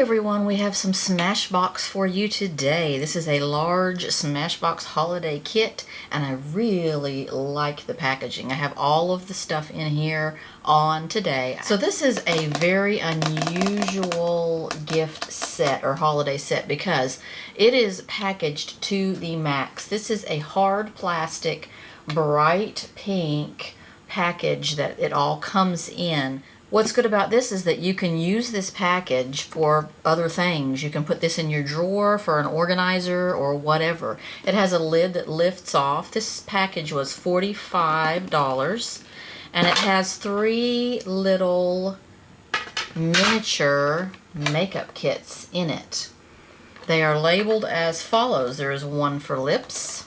everyone, we have some Smashbox for you today. This is a large Smashbox holiday kit and I really like the packaging. I have all of the stuff in here on today. So this is a very unusual gift set or holiday set because it is packaged to the max. This is a hard plastic, bright pink package that it all comes in. What's good about this is that you can use this package for other things. You can put this in your drawer for an organizer or whatever. It has a lid that lifts off. This package was $45 and it has 3 little miniature makeup kits in it. They are labeled as follows. There is one for lips,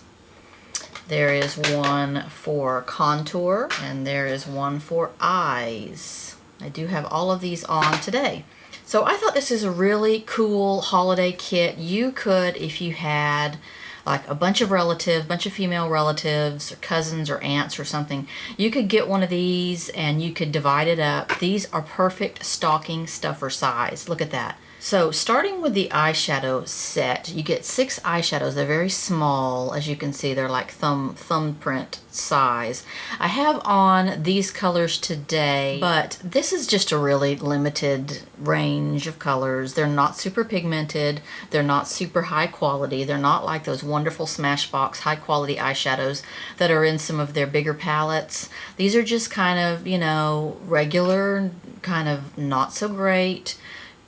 there is one for contour, and there is one for eyes. I do have all of these on today. So I thought this is a really cool holiday kit. You could, if you had like a bunch of relatives, bunch of female relatives or cousins or aunts or something, you could get one of these and you could divide it up. These are perfect stocking stuffer size. Look at that. So starting with the eyeshadow set, you get 6 eyeshadows. They're very small. As you can see, they're like thumbprint size. I have on these colors today, but this is just a really limited range of colors. They're not super pigmented. They're not super high quality. They're not like those wonderful Smashbox high quality eyeshadows that are in some of their bigger palettes. These are just kind of, you know, regular, kind of not so great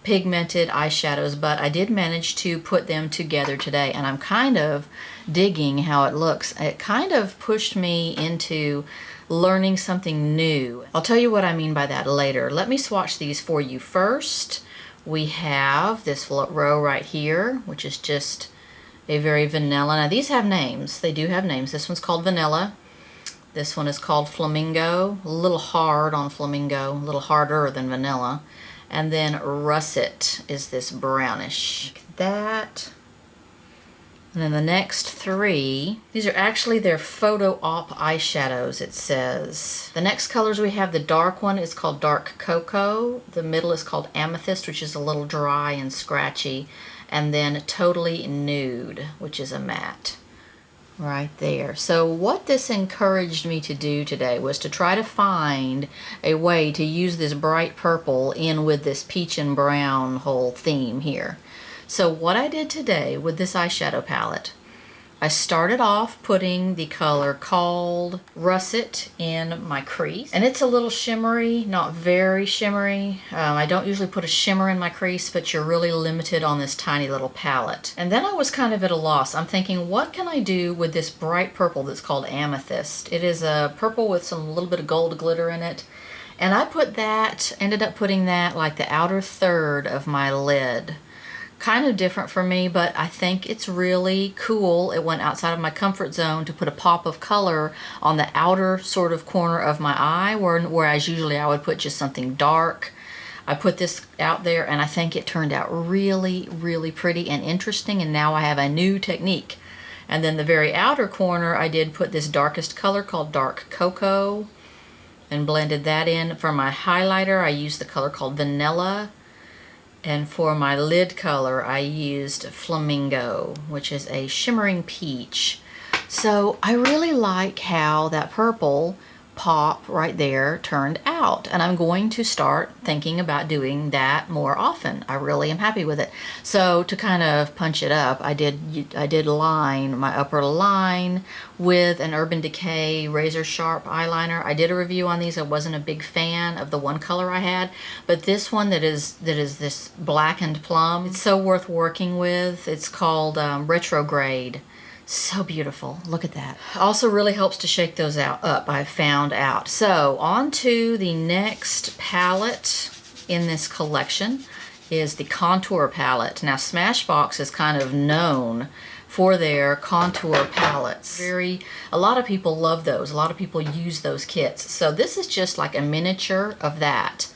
pigmented eyeshadows, but I did manage to put them together today and I'm kind of digging how it looks. It kind of pushed me into learning something new. I'll tell you what I mean by that later. Let me swatch these for you first. We have this row right here, which is just a very vanilla. Now these have names. They do have names. This one's called Vanilla. This one is called Flamingo. A little hard on Flamingo, a little harder than Vanilla. And then Russet is this brownish. Like that. And then the next 3, these are actually their photo op eyeshadows, it says. The next colors we have, the dark one is called Dark Cocoa. The middle is called Amethyst, which is a little dry and scratchy. And then Totally Nude, which is a matte. Right there. So what this encouraged me to do today was to try to find a way to use this bright purple in with this peach and brown whole theme here. So what I did today with this eyeshadow palette, I started off putting the color called Russet in my crease. And it's a little shimmery, not very shimmery. I don't usually put a shimmer in my crease, but you're really limited on this tiny little palette. And then I was kind of at a loss. I'm thinking, what can I do with this bright purple that's called Amethyst? It is a purple with some little bit of gold glitter in it. And I put that, ended up putting that like the outer third of my lid. Kind of different for me, but I think it's really cool. It went outside of my comfort zone to put a pop of color on the outer sort of corner of my eye, whereas usually I would put just something dark. I put this out there and I think it turned out really, really pretty and interesting, and now I have a new technique. And then the very outer corner, I did put this darkest color called Dark Cocoa and blended that in. For my highlighter, I used the color called Vanilla. And for my lid color, I used Flamingo, which is a shimmering peach. So I really like how that purple pop right there turned out. And I'm going to start thinking about doing that more often. I really am happy with it. So to kind of punch it up, I did line my upper line with an Urban Decay razor sharp eyeliner. I did a review on these. I wasn't a big fan of the one color I had, but this one that is this blackened plum, it's so worth working with. It's called Retrograde. So beautiful. Look at that. Also really helps to shake those up, I've found out. So on to the next palette in this collection is the contour palette. Now Smashbox is kind of known for their contour palettes. A lot of people love those. A lot of people use those kits. So this is just like a miniature of that.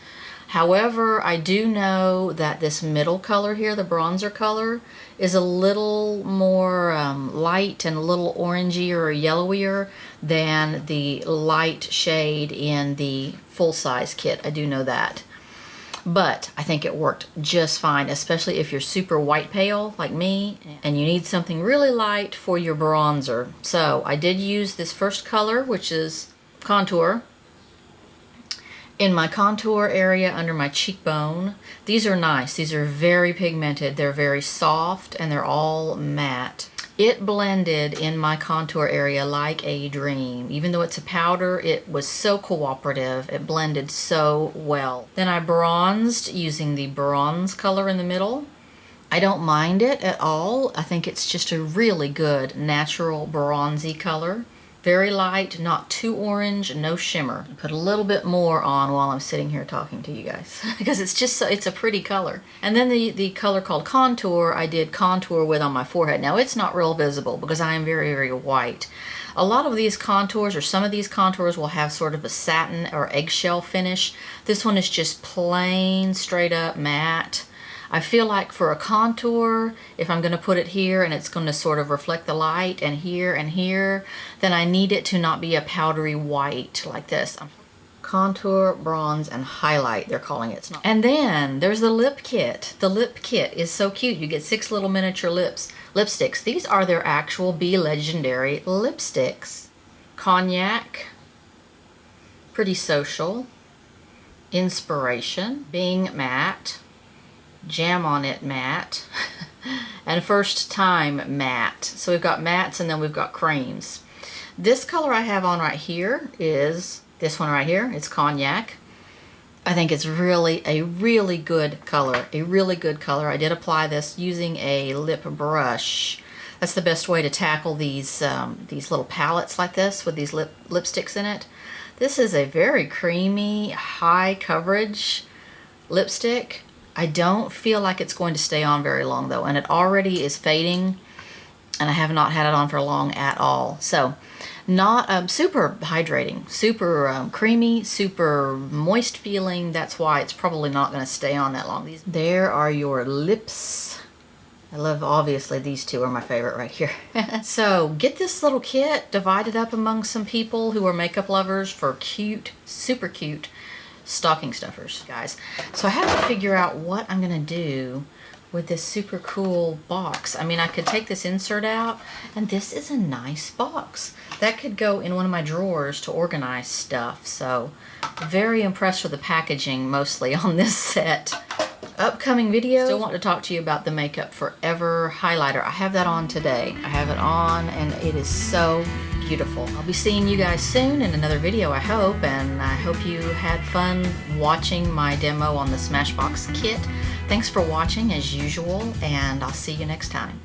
However, I do know that this middle color here, the bronzer color, is a little more light and a little orangey or yellowier than the light shade in the full-size kit. I do know that. But I think it worked just fine, especially if you're super white pale like me and you need something really light for your bronzer. So I did use this first color, which is Contour, in my contour area under my cheekbone. These are nice. These are very pigmented. They're very soft and they're all matte. It blended in my contour area like a dream. Even though it's a powder, it was so cooperative. It blended so well. Then I bronzed using the bronze color in the middle. I don't mind it at all. I think it's just a really good natural bronzy color. Very light, not too orange, no shimmer. Put a little bit more on while I'm sitting here talking to you guys because it's just so, it's a pretty color. And then the color called Contour, I did contour with on my forehead. Now it's not real visible because I am very, very white. A lot of these contours, or some of these contours, will have sort of a satin or eggshell finish. This one is just plain, straight up matte. I feel like for a contour, if I'm going to put it here and it's going to sort of reflect the light and here, then I need it to not be a powdery white like this. Contour, bronze, and highlight, they're calling it. And then there's the lip kit. The lip kit is so cute. You get 6 little miniature lipsticks. These are their actual Be Legendary lipsticks. Cognac, Pretty Social, Inspiration, Bing Matte, Jam on It Matte, and First Time Matte. So we've got mattes and then we've got creams. This color I have on right here is this one right here. It's Cognac. I think it's really a really good color. A really good color. I did apply this using a lip brush. That's the best way to tackle these little palettes like this with these lipsticks in it. This is a very creamy, high coverage lipstick. I don't feel like it's going to stay on very long though, and it already is fading, and I have not had it on for long at all. So not super hydrating, super creamy, super moist feeling. That's why it's probably not going to stay on that long. There are your lips. I love, obviously these two are my favorite right here. So get this little kit, divide it up among some people who are makeup lovers for cute, super cute stocking stuffers, guys. So I have to figure out what I'm gonna do with this super cool box. I mean, I could take this insert out, and this is a nice box. That could go in one of my drawers to organize stuff. So very impressed with the packaging, mostly on this set. Upcoming video, still want to talk to you about the Makeup Forever highlighter. I have that on today. I have it on and it is so beautiful. I'll be seeing you guys soon in another video, I hope, and I hope you had fun watching my demo on the Smashbox kit. Thanks for watching as usual, and I'll see you next time.